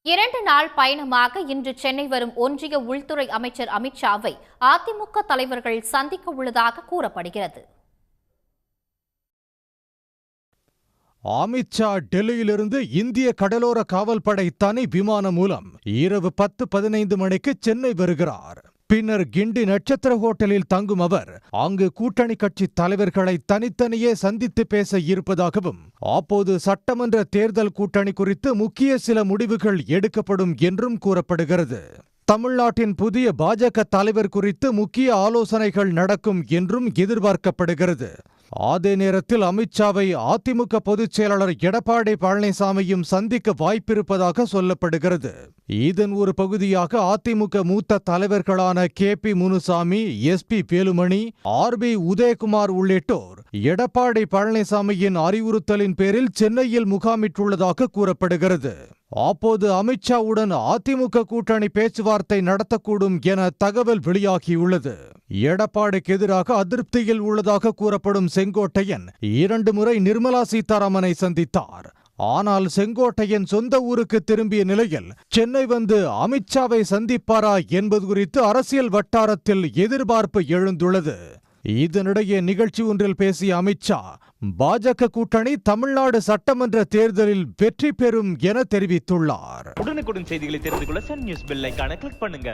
2 நாள் பயணமாக இன்று சென்னை வரும் ஒன்றிய உள்துறை அமைச்சர் அமித்ஷாவை அதிமுக தலைவர்கள் சந்திக்க உள்ளதாக கூறப்படுகிறது. அமித்ஷா டெல்லியிலிருந்து இந்திய கடலோர காவல்படை தனி விமானம் மூலம் இரவு 10:15 மணிக்கு சென்னை வருகிறார். பின்னர் கிண்டி நட்சத்திர ஹோட்டலில் தங்கும் அவர் அங்கு கூட்டணி கட்சி தலைவர்களை தனித்தனியே சந்தித்து பேச இருப்பதாகவும் அப்போது சட்டமன்ற தேர்தல் கூட்டணி குறித்து முக்கிய சில முடிவுகள் எடுக்கப்படும் என்றும் கூறப்படுகிறது. தமிழ்நாட்டின் புதிய பாஜக தலைவர் குறித்து முக்கிய ஆலோசனைகள் நடக்கும் என்றும் எதிர்பார்க்கப்படுகிறது. அதே நேரத்தில் அமித்ஷாவை அதிமுக பொதுச் செயலாளர் எடப்பாடி பழனிசாமியும் சந்திக்க வாய்ப்பிருப்பதாக சொல்லப்படுகிறது. இதன் ஒரு பகுதியாக அதிமுக மூத்த தலைவர்களான KP Munusamy, SP Velumani, RB Udhayakumar உள்ளிட்டோர் எடப்பாடி பழனிசாமியின் அறிவுறுத்தலின் பேரில் சென்னையில் முகாமிட்டுள்ளதாக கூறப்படுகிறது. அப்போது அமித்ஷாவுடன் அதிமுக கூட்டணி பேச்சுவார்த்தை நடத்தக்கூடும் என தகவல் வெளியாகியுள்ளது. எடப்பாடிக்கு எதிராக அதிருப்தியில் உள்ளதாக கூறப்படும் செங்கோட்டையன் 2 முறை நிர்மலா சீதாராமனை சந்தித்தார். ஆனால் செங்கோட்டையன் சொந்த ஊருக்கு திரும்பிய நிலையில் சென்னை வந்து அமித்ஷாவை சந்திப்பாரா என்பது குறித்து அரசியல் வட்டாரத்தில் எதிர்பார்ப்பு எழுந்துள்ளது. இதனிடையே நிகழ்ச்சி ஒன்றில் பேசிய அமித்ஷா பாஜக கூட்டணி தமிழ்நாடு சட்டமன்ற தேர்தலில் வெற்றி பெறும் என தெரிவித்துள்ளார். உடனுக்குடன் செய்திகளை தெரிந்து கொள்ள சன் நியூஸ் பெல் ஐகானை கிளிக் பண்ணுங்க.